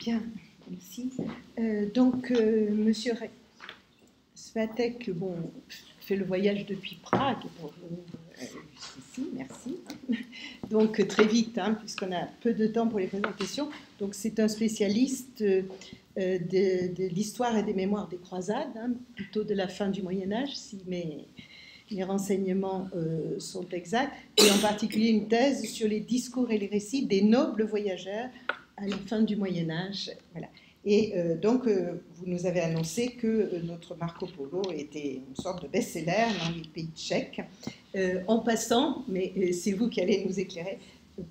Bien, merci. Monsieur Svatek, bon, fait le voyage depuis Prague pour venir jusqu'ici, merci. Donc très vite, hein, puisqu'on a peu de temps pour les présentations. Donc c'est un spécialiste de l'histoire et des mémoires des croisades, hein, plutôt de la fin du Moyen-Âge, si mes renseignements sont exacts, et en particulier une thèse sur les discours et les récits des nobles voyageurs à la fin du Moyen-Âge. Voilà. Et vous nous avez annoncé que notre Marco Polo était une sorte de best-seller dans les pays tchèques. En passant, mais c'est vous qui allez nous éclairer,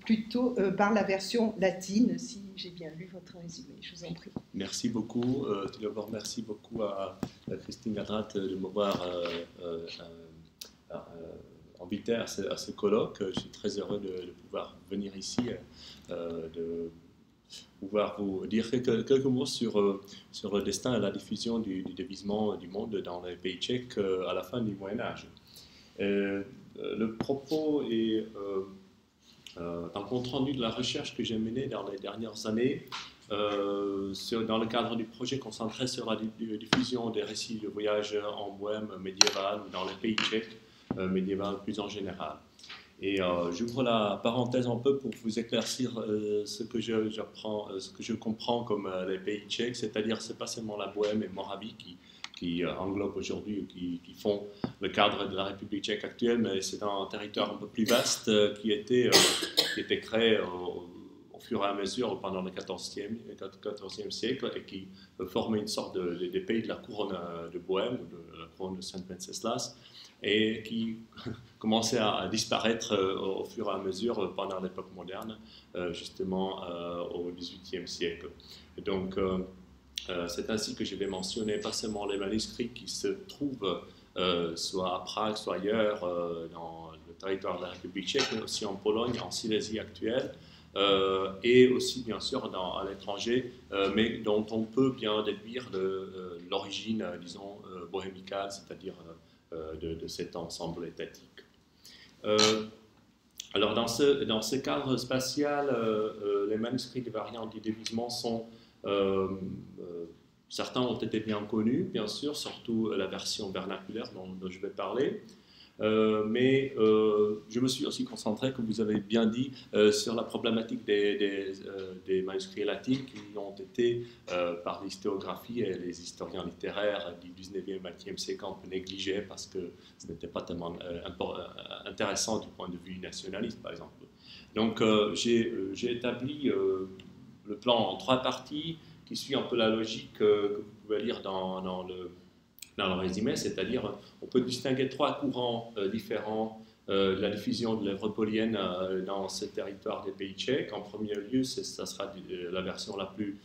plutôt par la version latine, si j'ai bien lu votre résumé. Je vous en prie. Merci beaucoup. Tout d'abord, merci beaucoup à Christine Gadrath de m'avoir invité à ce colloque. Je suis très heureux de pouvoir venir ici, de pouvoir vous dire quelques mots sur le destin et la diffusion du déguisement du monde dans les pays tchèques à la fin du Moyen-Âge. Le propos est un compte-rendu de la recherche que j'ai menée dans les dernières années dans le cadre du projet concentré sur la diffusion des récits de voyage en Bohème médiévale ou dans les pays tchèques médiéval plus en général. Et j'ouvre la parenthèse un peu pour vous éclaircir ce que je comprends comme les pays tchèques, c'est-à-dire c'est pas seulement la Bohème et Moravie qui englobent aujourd'hui, qui font le cadre de la République tchèque actuelle, mais c'est un territoire un peu plus vaste qui était créé au fur et à mesure pendant le XIVe siècle et qui formait une sorte des pays de la couronne de Bohème, ou de la couronne de Saint-Wenceslas, et qui commençait à disparaître au fur et à mesure pendant l'époque moderne, justement au XVIIIe siècle. Et donc, c'est ainsi que je vais mentionner pas seulement les manuscrits qui se trouvent soit à Prague, soit ailleurs dans le territoire de la République tchèque, mais aussi en Pologne, en Silésie actuelle, et aussi bien sûr à l'étranger, mais dont on peut bien déduire l'origine, disons, bohémicale, c'est-à-dire de cet ensemble étatique. Alors dans ce cadre spatial, les manuscrits des variantes du déguisement sont certains ont été bien connus, bien sûr, surtout la version vernaculaire dont je vais parler. Mais je me suis aussi concentré, comme vous avez bien dit, sur la problématique des manuscrits latins qui ont été, par l'historiographie et les historiens littéraires du 19e et 20e siècle, un peu négligés parce que ce n'était pas tellement intéressant du point de vue nationaliste, par exemple. Donc, j'ai établi le plan en 3 parties qui suit un peu la logique que vous pouvez lire dans le résumé, c'est-à-dire on peut distinguer 3 courants différents de la diffusion de l'œuvre polienne dans ce territoire des pays tchèques. En premier lieu, ça sera la version la plus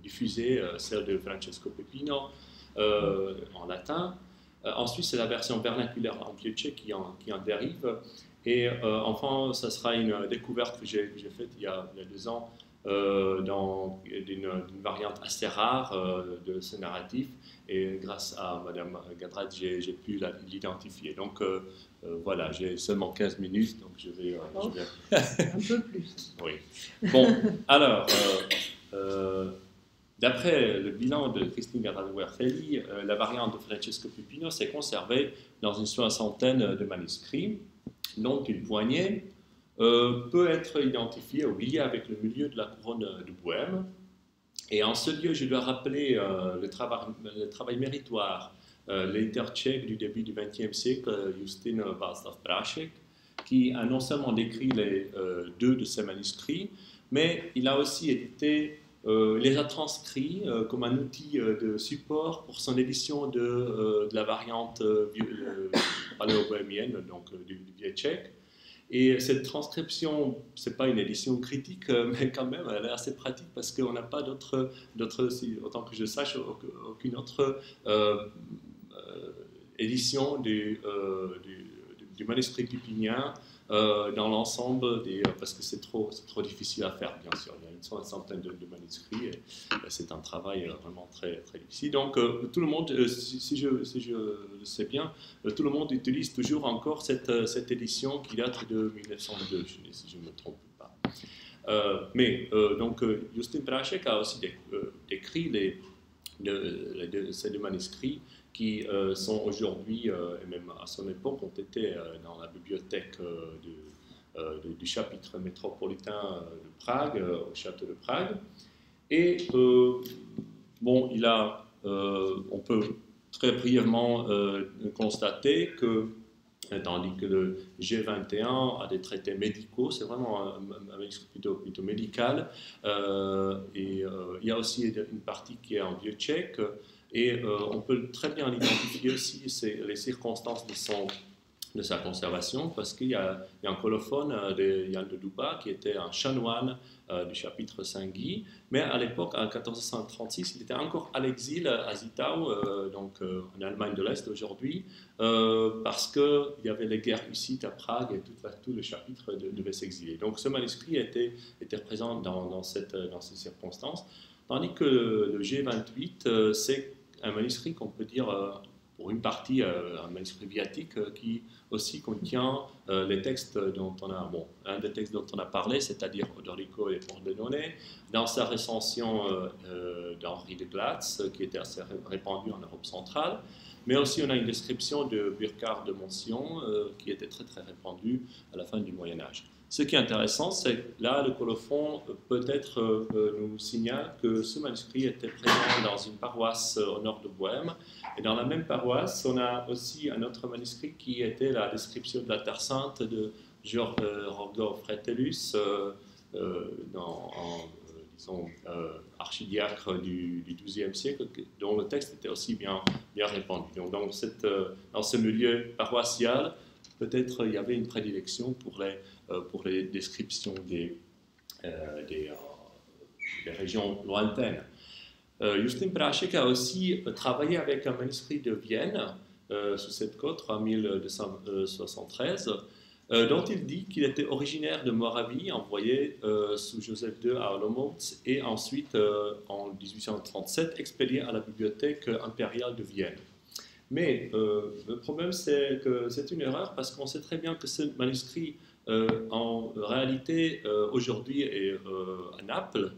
diffusée, celle de Francesco Pepino en latin. Ensuite, c'est la version vernaculaire en vieux tchèque qui en dérive. Et enfin, ça sera une découverte que j'ai faite il y a 2 ans d'une variante assez rare de ce narratif, et grâce à Madame Gadrath, j'ai pu l'identifier. Donc voilà, j'ai seulement 15 minutes, donc je vais... un peu plus. Oui. Bon, alors, d'après le bilan de Christine Gadrath-Werfeli, la variante de Francesco Pepino s'est conservée dans une 60aine de manuscrits, dont une poignée peut être identifié ou lié avec le milieu de la couronne de Bohème. Et en ce lieu, je dois rappeler le travail méritoire de l'éditeur tchèque du début du XXe siècle, Justin Václav Prašek, qui a non seulement décrit les 2 de ces manuscrits, mais il a aussi édité, les a transcrits comme un outil de support pour son édition de la variante paléo-bohémienne, donc du vieux tchèque. Et cette transcription, ce n'est pas une édition critique, mais quand même, elle est assez pratique parce qu'on n'a pas d'autre, autant que je sache, aucune autre édition du manuscrit pipinien dans l'ensemble, parce que c'est trop difficile à faire, bien sûr. Il y a une 60aine de manuscrits et c'est un travail vraiment très, très difficile. Donc, tout le monde, si je le sais bien, tout le monde utilise toujours encore cette édition qui date de 1902, si je ne me trompe pas. Donc, Justin Prašek a aussi décrit ces deux manuscrits qui sont aujourd'hui, et même à son époque, ont été dans la bibliothèque du chapitre métropolitain de Prague, au château de Prague. Et bon, on peut très brièvement constater que, tandis que le G21 a des traités médicaux, c'est vraiment un manuscrit plutôt médical, et il y a aussi une partie qui est en vieux tchèque, et on peut très bien identifier aussi les circonstances de sa conservation, parce qu'il y a un colophone de Jan de Duba qui était un chanoine du chapitre Saint-Guy, mais à l'époque, en 1436, il était encore à l'exil à Zittau, donc en Allemagne de l'Est aujourd'hui, parce qu'il y avait les guerres hussites à Prague et tout le chapitre devait s'exiler. Donc ce manuscrit était présent dans ces circonstances, tandis que le G28, c'est un manuscrit qu'on peut dire, pour une partie, un manuscrit viatique qui aussi contient les textes un des textes dont on a parlé, c'est-à-dire Odorico et Pordenone, dans sa recension d'Henri de Glatz, qui était assez répandue en Europe centrale, mais aussi on a une description de Burkhard de Montsion, qui était très très répandue à la fin du Moyen-Âge. Ce qui est intéressant, c'est que là, le colophon peut-être nous signale que ce manuscrit était présent dans une paroisse au nord de Bohême. Et dans la même paroisse, on a aussi un autre manuscrit qui était la description de la Terre Sainte de Georg Rogo Fretellus, disons, archidiacre du XIIe siècle, dont le texte était aussi bien répandu. Donc, dans ce milieu paroissial, peut-être il y avait une prédilection pour les descriptions des régions lointaines. Justin Prašek a aussi travaillé avec un manuscrit de Vienne, sous cette côte, 3273, dont il dit qu'il était originaire de Moravie, envoyé sous Joseph II à Olomouc, et ensuite, en 1837, expédié à la bibliothèque impériale de Vienne. Mais le problème, c'est que c'est une erreur, parce qu'on sait très bien que ce manuscrit, en réalité, aujourd'hui est à Naples,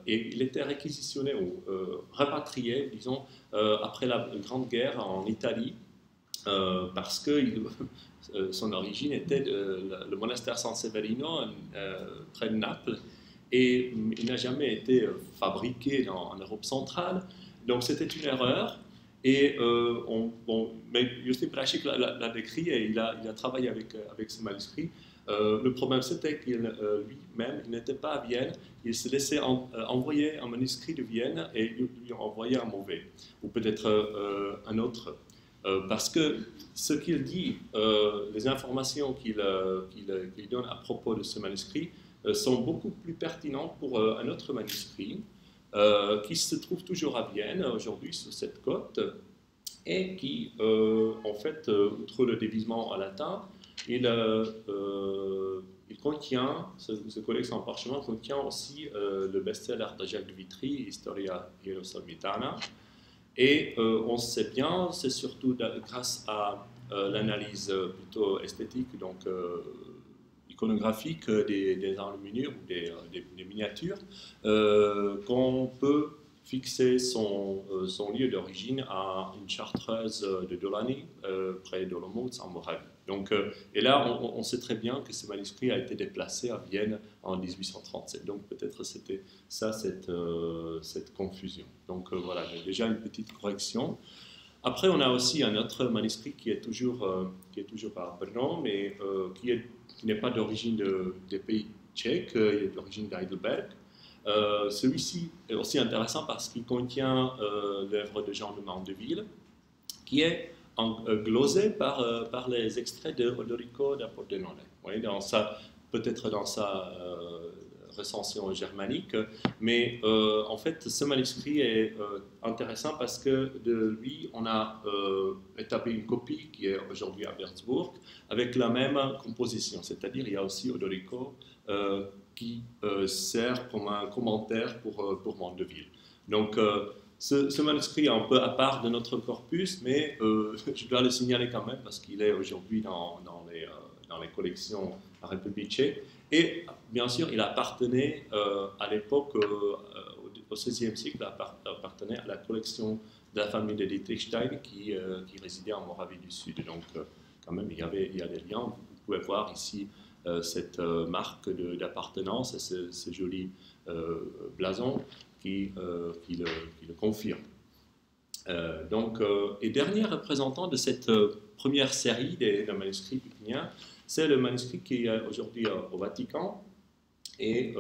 et il était réquisitionné ou rapatrié, disons, après la Grande Guerre en Italie, parce que son origine était le monastère San Severino, près de Naples, et il n'a jamais été fabriqué en Europe centrale, donc c'était une erreur. Et mais Justin Prašek l'a décrit et il a travaillé avec ce manuscrit. Le problème, c'était qu'il lui-même n'était pas à Vienne. Il se laissait envoyer un manuscrit de Vienne et lui envoyer un mauvais, ou peut-être un autre. Parce que ce qu'il dit, les informations qu'il donne à propos de ce manuscrit sont beaucoup plus pertinentes pour un autre manuscrit qui se trouve toujours à Vienne, aujourd'hui sur cette côte, et qui, en fait, outre le dévisement en latin, il contient, ce codex en parchemin contient aussi le best-seller de Jacques de Vitry, Historia Hierosolmitana, et on sait bien, c'est surtout grâce à l'analyse plutôt esthétique, donc iconographique des enluminures ou des miniatures, qu'on peut fixer son lieu d'origine à une chartreuse de Dolany, près d'Olomouc, en Moravie. Donc, et là, on sait très bien que ce manuscrit a été déplacé à Vienne en 1837. Donc peut-être c'était ça, cette confusion. Donc voilà, déjà une petite correction. Après, on a aussi un autre manuscrit qui est toujours à Brno, mais qui n'est pas d'origine des pays tchèques, il est d'origine d'Heidelberg. Celui-ci est aussi intéressant parce qu'il contient l'œuvre de Jean de Mandeville, qui est glosé par les extraits de Odorico da Pordenone. Peut-être dans sa recension germanique, mais en fait, ce manuscrit est intéressant parce que de lui, on a établi une copie qui est aujourd'hui à Würzburg avec la même composition, c'est-à-dire il y a aussi Odorico qui sert comme un commentaire pour Mandeville. Donc, ce manuscrit est un peu à part de notre corpus, mais je dois le signaler quand même parce qu'il est aujourd'hui dans dans les collections à République tchèque. Et bien sûr, il appartenait à l'époque, au XVIe siècle, appartenait à la collection de la famille de Dietrichstein qui résidait en Moravie du Sud. Donc, quand même, il y a des liens. Vous pouvez voir ici cette marque d'appartenance et ce joli blason qui le confirme. Et dernier représentant de cette première série des manuscrits pupiniens, c'est le manuscrit qui est aujourd'hui au Vatican. Et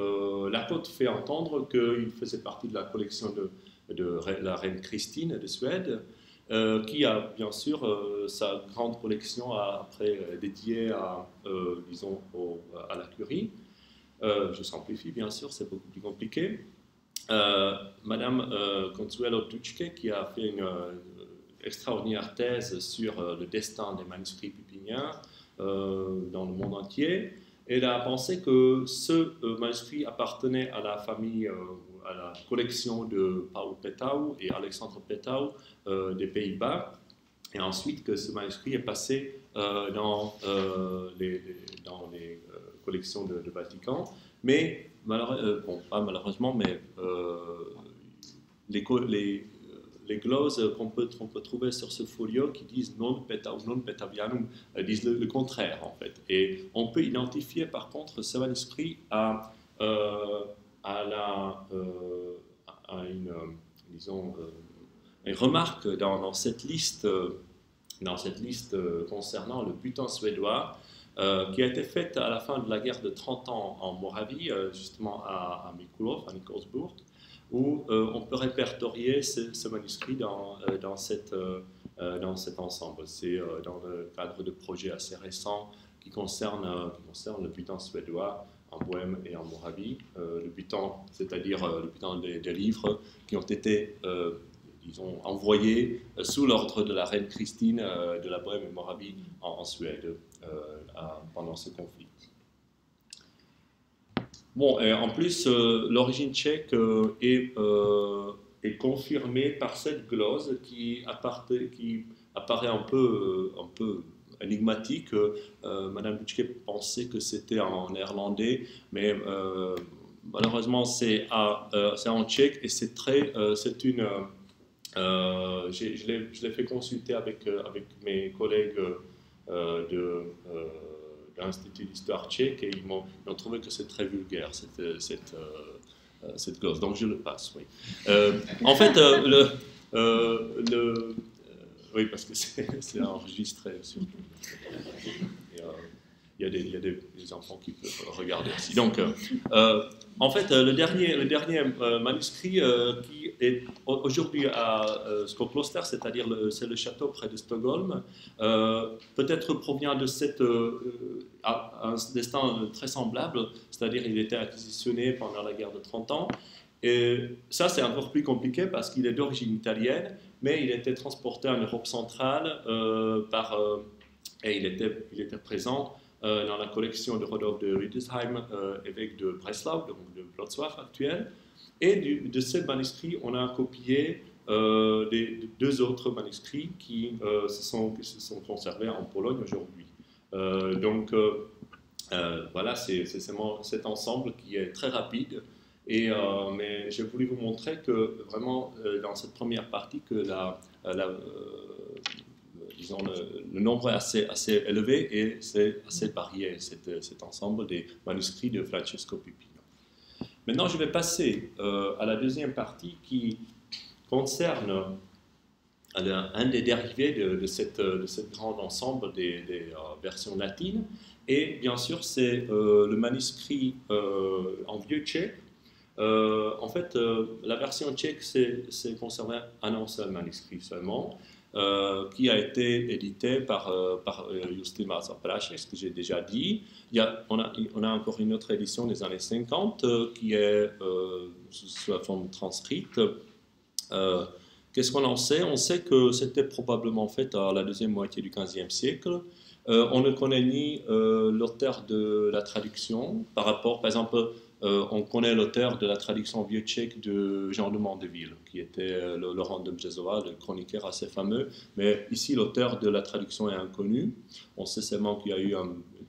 l'apôtre fait entendre qu'il faisait partie de la collection de la reine Christine de Suède, qui a bien sûr sa grande collection après dédiée à, disons, à la curie. Je simplifie bien sûr, c'est beaucoup plus compliqué. Madame Consuelo Dučke, qui a fait une extraordinaire thèse sur le destin des manuscrits pupiniens dans le monde entier, elle a pensé que ce manuscrit appartenait à la famille, à la collection de Paul Petau et Alexandre Petau des Pays-Bas, et ensuite que ce manuscrit est passé dans les collections de Vatican, mais bon, pas malheureusement, mais les gloses qu'on peut trouver sur ce folio qui disent non Petau, non Petavianum, disent le contraire en fait. Et on peut identifier par contre ce manuscrit à une remarque dans cette liste concernant le butin suédois qui a été faite à la fin de la guerre de 30 ans en Moravie, justement à Mikulov, à Nikolsburg, où on peut répertorier ce manuscrit dans cet ensemble. C'est dans le cadre de projets assez récents qui concernent le butin suédois en Bohême et en Moravie. Le butin, c'est-à-dire le butin des livres qui ont été disons, envoyés sous l'ordre de la reine Christine de la Bohême et Moravie en Suède pendant ce conflit. Bon, et en plus, l'origine tchèque est confirmée par cette glose qui apparaît un peu énigmatique. Madame Dučke pensait que c'était en néerlandais, mais malheureusement c'est en tchèque et c'est une. Je l'ai fait consulter avec mes collègues de l'Institut d'histoire tchèque et ils ont trouvé que c'est très vulgaire cette glose, donc je le passe. Oui. En fait, oui, parce que c'est enregistré surtout. Il y a des enfants qui peuvent regarder aussi. Donc, en fait, le dernier manuscrit qui est aujourd'hui à Skokloster, c'est-à-dire c'est le château près de Stockholm, peut-être provient de un destin très semblable, c'est-à-dire il était acquisitionné pendant la guerre de 30 ans. Et ça, c'est encore plus compliqué parce qu'il est d'origine italienne, mais il était transporté en Europe centrale et il était présent dans la collection de Rodolphe de Rüdesheim, évêque de Breslau, donc de Wrocław actuel. Et de ces manuscrits, on a copié deux autres manuscrits qui se sont conservés en Pologne aujourd'hui. Voilà, c'est cet ensemble qui est très rapide. Mais j'ai voulu vous montrer que vraiment, dans cette première partie, que disons, le nombre est assez élevé et c'est assez varié, cet ensemble des manuscrits de Francesco Pipino. Maintenant, je vais passer à la deuxième partie qui concerne un des dérivés de cette grand ensemble des versions latines. Et bien sûr, c'est le manuscrit en vieux tchèque. En fait, la version tchèque, c'est concerné un seul manuscrit seulement, qui a été édité par Justin Máza-Prašek, ce que j'ai déjà dit. On a encore une autre édition des années 50 qui est sous la forme transcrite. Qu'est-ce qu'on en sait? On sait que c'était probablement fait à la deuxième moitié du XVe siècle. On ne connaît ni l'auteur de la traduction par exemple, on connaît l'auteur de la traduction vieux tchèque de Jean de Mandeville, qui était Laurent de Březová, le chroniqueur assez fameux. Mais ici, l'auteur de la traduction est inconnu. On sait seulement qu'il y a eu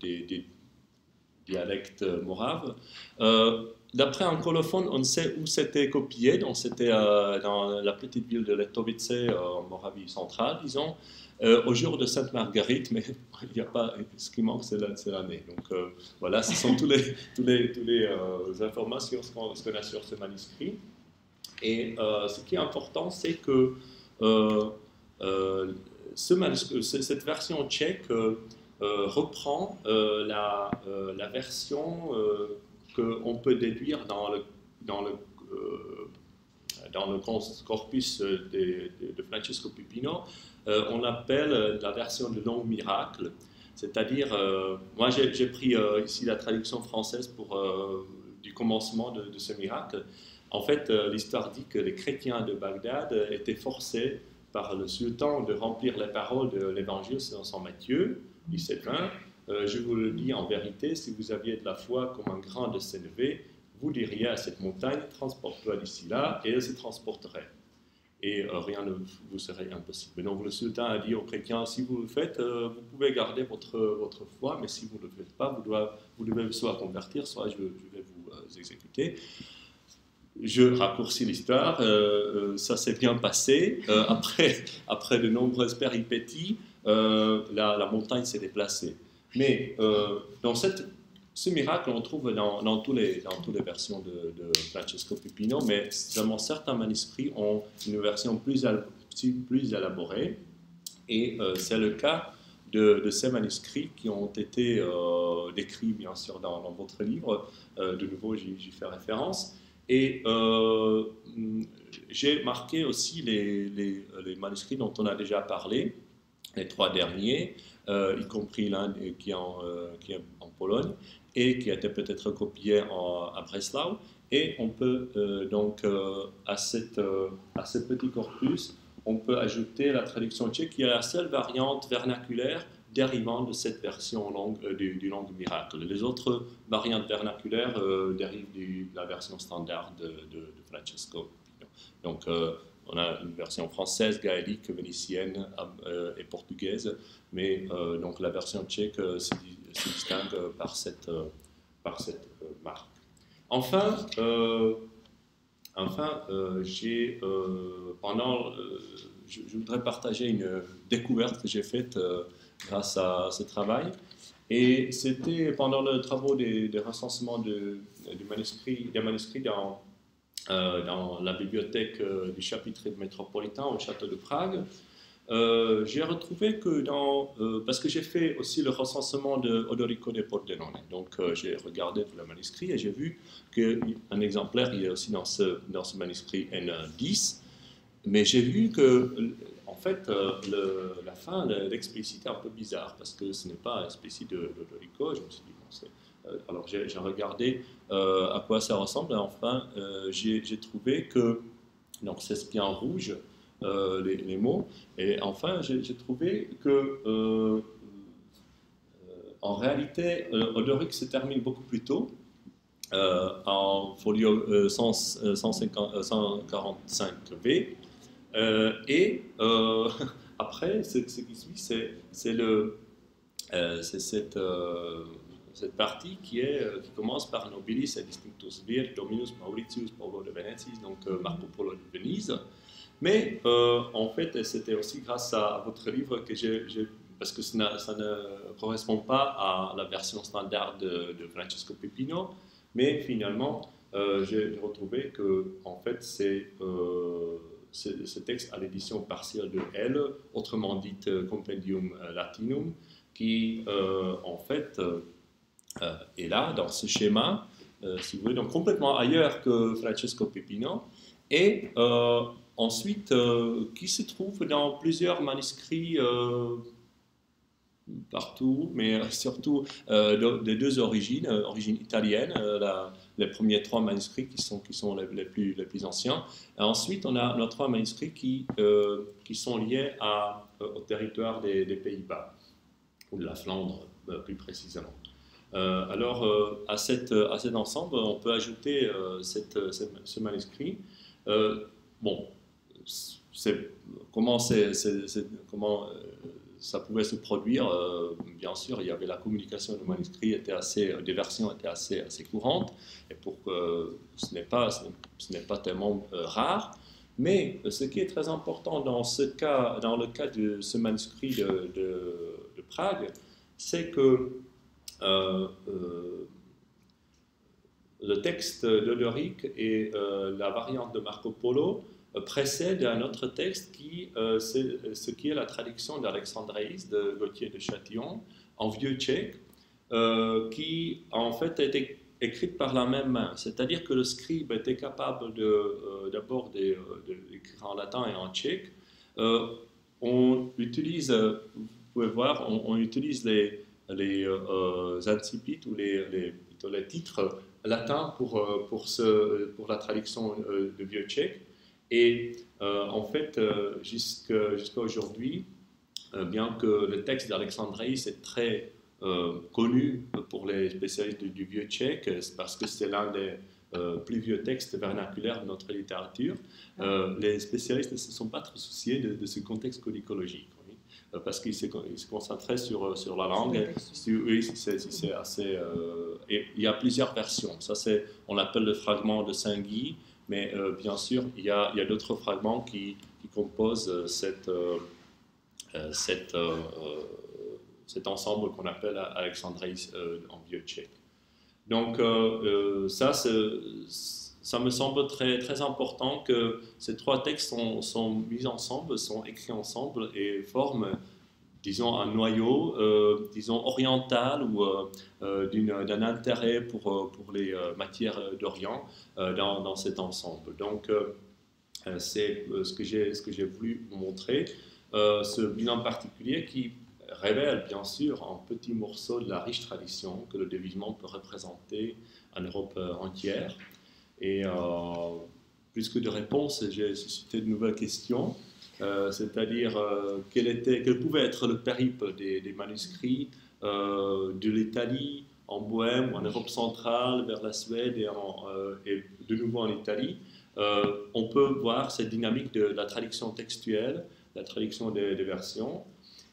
des dialectes moraves. D'après un colophone, on sait où c'était copié. Donc, c'était dans la petite ville de Letovice, en Moravie centrale, disons. Au jour de Sainte-Marguerite, mais il n'y a pas, ce qui manque, c'est l'année. Donc voilà, ce sont toutes les informations qu'on a sur ce manuscrit. Et ce qui est important, c'est que cette version tchèque reprend la version qu'on peut déduire dans le corpus de Francesco Pipino. On appelle la version de Langue Miracle, c'est-à-dire, moi j'ai pris ici la traduction française du commencement de ce miracle. En fait, l'histoire dit que les chrétiens de Bagdad étaient forcés par le sultan de remplir les paroles de l'évangile selon Saint Matthieu, 17:20. Je vous le dis en vérité, si vous aviez de la foi comme un grain de sénévé, vous diriez à cette montagne, transporte-toi d'ici là, et elle se transporterait. Et rien ne vous serait impossible. Donc le sultan a dit aux chrétiens, si vous le faites, vous pouvez garder votre foi, mais si vous ne le faites pas, vous devez soit convertir, soit je vais vous exécuter. Je raccourcis l'histoire, ça s'est bien passé. Après de nombreuses péripéties, la montagne s'est déplacée. Mais dans ce miracle, on trouve dans toutes les versions de Francesco Pipino, mais seulement certains manuscrits ont une version plus élaborée. Et c'est le cas de ces manuscrits qui ont été décrits, bien sûr, dans votre livre. De nouveau, j'y fais référence. Et j'ai marqué aussi les manuscrits dont on a déjà parlé, les 3 derniers, y compris l'un qui est en Pologne, et qui a été peut-être copié à Breslau. Et on peut donc, à ce petit corpus, on peut ajouter la traduction tchèque, qui est la seule variante vernaculaire dérivant de cette version du Langue Miracle. Les autres variantes vernaculaires dérivent de la version standard de Francesco. Donc, on a une version française, gaélique, vénitienne et portugaise, mais donc la version tchèque se distingue par cette marque. Enfin, je voudrais partager une découverte que j'ai faite grâce à ce travail. Et c'était pendant les travaux des recensements des manuscrits dans la bibliothèque du chapitre métropolitain au château de Prague. J'ai retrouvé que parce que j'ai fait aussi le recensement de Odorico de Pordenone, donc j'ai regardé tout le manuscrit et j'ai vu qu'un exemplaire il est aussi dans ce manuscrit N10, mais j'ai vu que en fait la fin, l'explicite est un peu bizarre parce que ce n'est pas explicite d'Odorico. Je me suis dit bon, alors j'ai regardé à quoi ça ressemble et enfin j'ai trouvé que donc c'est ce qui est en rouge. Les mots, et enfin j'ai trouvé que en réalité Odoric se termine beaucoup plus tôt en folio 145V et après ce qui suit c'est cette partie qui commence par Nobilis et Distinctus Vir Dominus Mauritius Paulo de Venetiis, donc Marco Polo de Venise. Mais en fait, c'était aussi grâce à votre livre que parce que ça ne correspond pas à la version standard de Francesco Pipino, mais finalement, j'ai retrouvé que en fait, ce texte à l'édition partielle de L, autrement dit Compendium Latinum, qui en fait est là dans ce schéma, si vous voulez, donc complètement ailleurs que Francesco Pipino, et ensuite, qui se trouve dans plusieurs manuscrits partout, mais surtout de 2 origines, origine italienne, les premiers 3 manuscrits qui sont les plus anciens. Et ensuite, on a nos 3 manuscrits qui sont liés au territoire des Pays-Bas, ou de la Flandre plus précisément. Alors, à cet ensemble, on peut ajouter ce manuscrit. Bon, comment ça pouvait se produire? Bien sûr, il y avait la communication de manuscrits, des versions étaient assez courantes, et pour que ce n'est pas tellement rare. Mais ce qui est très important dans le cas de ce manuscrit de Prague, c'est que le texte d'Odoric et la variante de Marco Polo précèdent un autre texte c'est ce qui est la traduction d'Alexandreis de Gauthier de Châtillon en vieux tchèque, qui en fait a été écrite par la même main. C'est-à-dire que le scribe était capable d'abord d'écrire en latin et en tchèque. On utilise, vous pouvez voir, on utilise les incipits ou les titres latins pour la traduction de vieux tchèque. Et en fait, jusqu'à aujourd'hui, bien que le texte d'Alexandreis est très connu pour les spécialistes du vieux tchèque, parce que c'est l'un des plus vieux textes vernaculaires de notre littérature, les spécialistes ne se sont pas trop souciés de ce contexte codicologique. Parce qu'ils se concentraient sur la langue. Oui, c'est assez. Et il y a plusieurs versions. Ça, on l'appelle le fragment de Saint-Guy, mais bien sûr, il y a d'autres fragments qui composent cet ensemble qu'on appelle Alexandreis en vieux tchèque. Donc, ça me semble très, très important que ces trois textes sont mis ensemble, sont écrits ensemble et forment, disons, un noyau, disons, oriental ou d'un intérêt pour les matières d'Orient dans cet ensemble. Donc, c'est ce que j'ai voulu vous montrer, ce bilan particulier qui révèle, bien sûr, un petit morceau de la riche tradition que le dévivement peut représenter en Europe entière. Et plus que de réponses, j'ai suscité de nouvelles questions, c'est-à-dire quel pouvait être le périple des manuscrits de l'Italie en Bohême, en Europe centrale, vers la Suède et de nouveau en Italie. On peut voir cette dynamique de la traduction textuelle, la traduction des versions,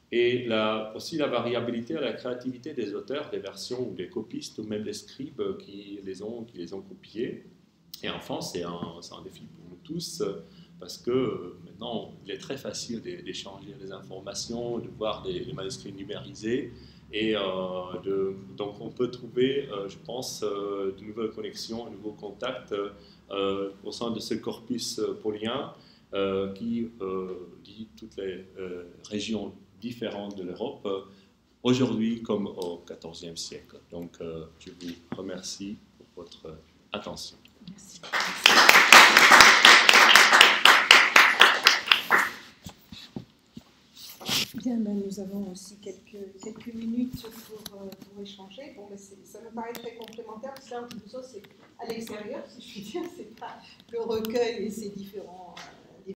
et aussi la variabilité et la créativité des auteurs des versions ou des copistes ou même des scribes qui les ont copiés. Et enfin, c'est un défi pour nous tous parce que maintenant, il est très facile d'échanger des informations, de voir des manuscrits numérisés. Et donc, on peut trouver, je pense, de nouvelles connexions, de nouveaux contacts au sein de ce corpus paulien qui lie toutes les régions différentes de l'Europe, aujourd'hui comme au XIVe siècle. Donc, je vous remercie pour votre attention. Merci. Bien, nous avons aussi quelques minutes pour échanger. Bon, ça me paraît très complémentaire, parce que là, tout ça, c'est à l'extérieur, si je puis dire, c'est pas le recueil et ses différents